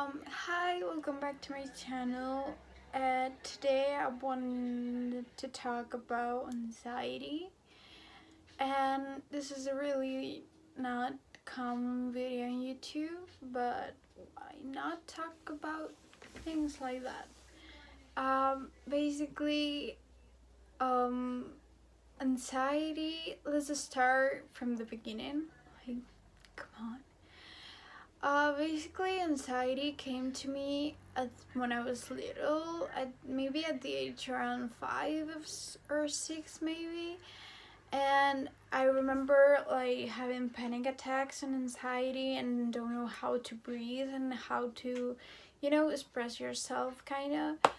Hi, welcome back to my channel. Today I wanted to talk about anxiety, and this is a really not common video on YouTube, but why not talk about things like that? Basically, um, anxiety, let's just start from the beginning. Like, come on. Basically, anxiety came to me when I was little, maybe at the age around 5 or 6, maybe. And I remember like having panic attacks and anxiety and don't know how to breathe and how to, express yourself, kind of.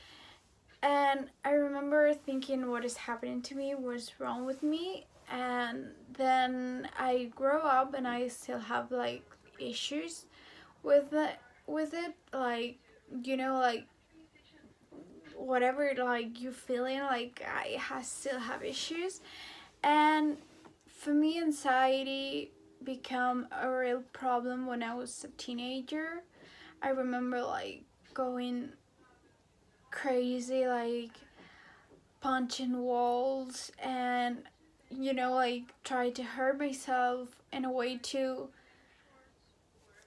And I remember thinking, what is happening to me? What's wrong with me? And then I grow up and I still have like issues with it, like, like whatever, like you feeling like still have issues. And for me, anxiety become a real problem when I was a teenager. I remember like going crazy, like punching walls, and like try to hurt myself in a way to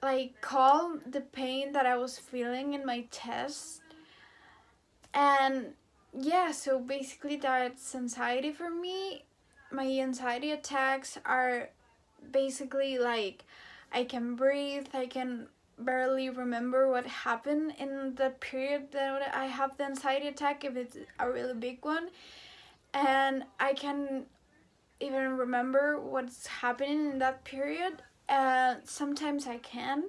like calm the pain that I was feeling in my chest. And yeah, so basically that's anxiety for me. My anxiety attacks are basically like I can breathe, I can barely remember what happened in the period that I have the anxiety attack if it's a really big one. And I can even remember what's happening in that period. Sometimes I can,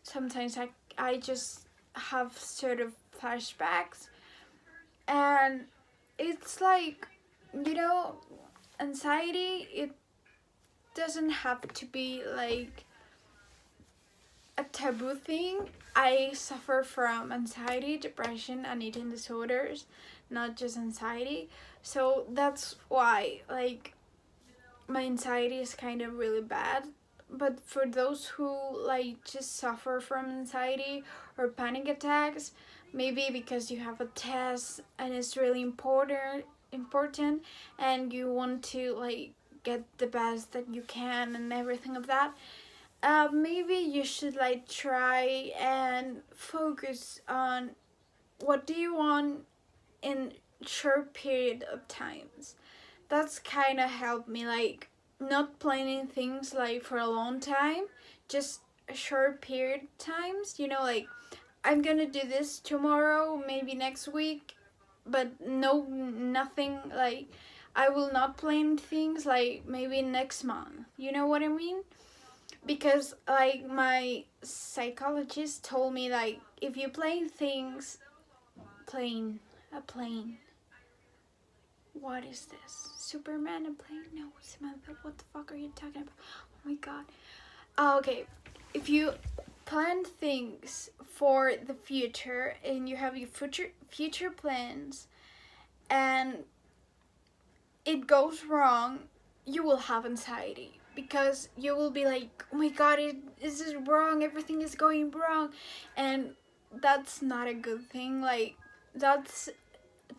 sometimes I just have sort of flashbacks. And it's like, you know anxiety, it doesn't have to be like a taboo thing. I suffer from anxiety, depression, and eating disorders, not just anxiety. So that's why like my anxiety is kind of really bad. But for those who like just suffer from anxiety or panic attacks, maybe because you have a test and it's really important and you want to like get the best that you can and everything of that, maybe you should like try and focus on what do you want in short period of times. That's kind of helped me, like not planning things like for a long time, just a short period times, like I'm gonna do this tomorrow, maybe next week, but nothing like I will not plan things like maybe next month, you know what I mean? Because like my psychologist told me, like if you plan things, plane a plane, what is this? Superman and plane? No, Samantha, what the fuck are you talking about? Oh my god. Okay, if you plan things for the future and you have your future plans and it goes wrong, you will have anxiety because you will be like, oh my god, this is wrong, everything is going wrong. And that's not a good thing. Like, that's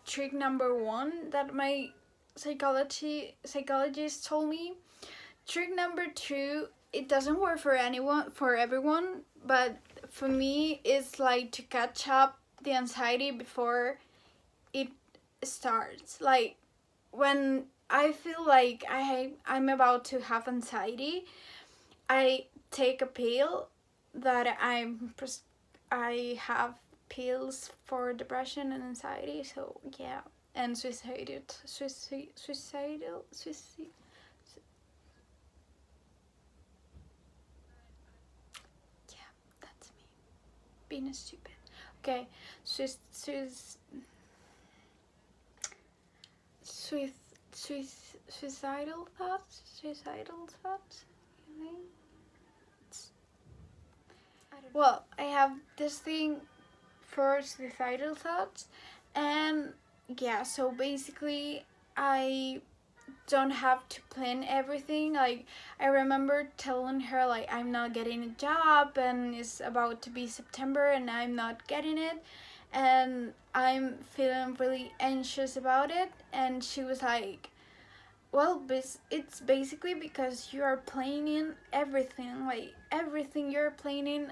trick number one that my psychologist told me. Trick number two, it doesn't work for everyone, but for me it's like to catch up the anxiety before it starts. Like when I feel like I'm about to have anxiety, I take a pill that I have pills for depression and anxiety. So yeah, and suicide. Yeah, that's me being a stupid. Okay, Swiss, Swiss, Swiss, suicidal thoughts. Suicidal thoughts. You mean? Well, I have this thing for suicidal thoughts, and yeah. So basically, I don't have to plan everything. Like, I remember telling her like I'm not getting a job and it's about to be September and I'm not getting it, and I'm feeling really anxious about it. And she was like, well, it's basically because you are planning everything, like everything you're planning,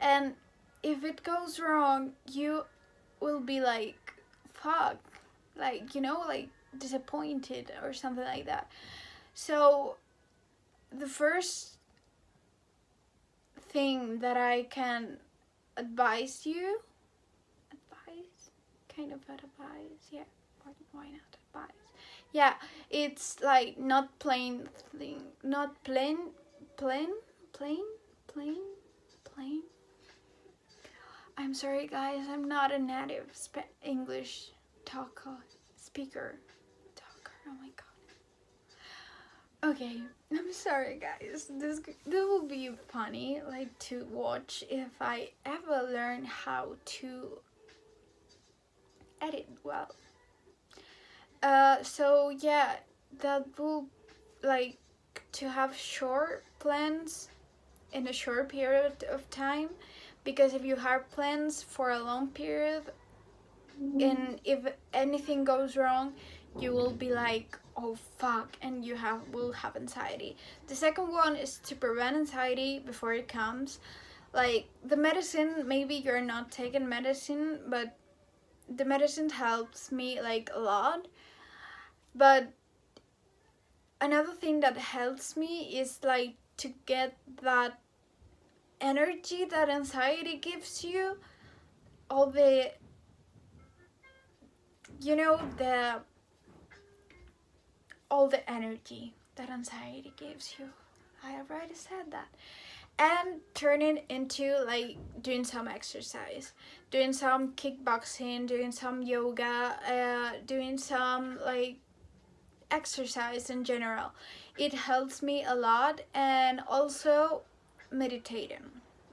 and if it goes wrong, you will be like, fuck, like, you know, like disappointed or something like that. So the first thing that I can advise you, advise, kind of advise, yeah, why not advise? Yeah, it's like not plain thing, not plain, plain, plain, plain, plain. I'm sorry, guys. I'm not a native English speaker. Oh my god. Okay, I'm sorry, guys. This will be funny, like to watch if I ever learn how to edit well. So yeah, that will like to have short plans in a short period of time, because if you have plans for a long period and if anything goes wrong, you will be like, oh fuck, and you will have anxiety. The second one is to prevent anxiety before it comes. Like the medicine, maybe you're not taking medicine, but the medicine helps me like a lot. But another thing that helps me is like to get that energy that anxiety gives you, all the, you know, all the energy that anxiety gives you. I already said that. And turn it into like doing some exercise, doing some kickboxing, doing some yoga, doing some like exercise in general. It helps me a lot. And also meditating.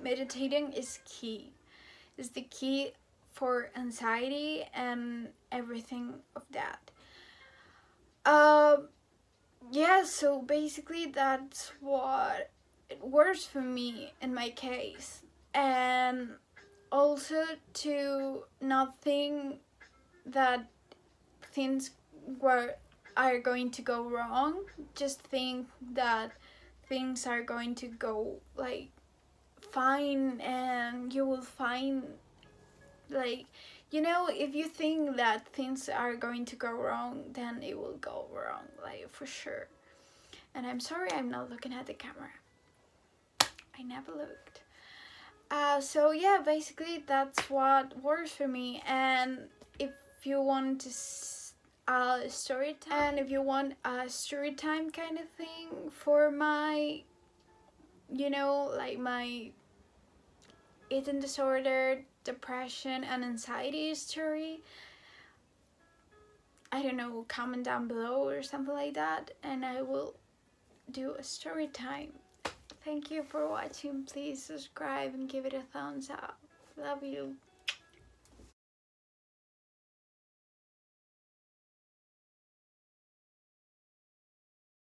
Meditating is key. Is the key for anxiety and everything of that. Yeah, so basically that's what it works for me in my case. And also to not think that things are going to go wrong. Just think that things are going to go like fine, and you will find, like, you know, if you think that things are going to go wrong, then it will go wrong, like for sure. And I'm sorry I'm not looking at the camera. I never looked. So yeah, basically that's what works for me. And if you want to story time, and if you want a story time kind of thing for my, you know, like my eating disorder, depression and anxiety story, I don't know, comment down below or something like that, and I will do a story time. Thank you for watching. Please subscribe and give it a thumbs up. Love you.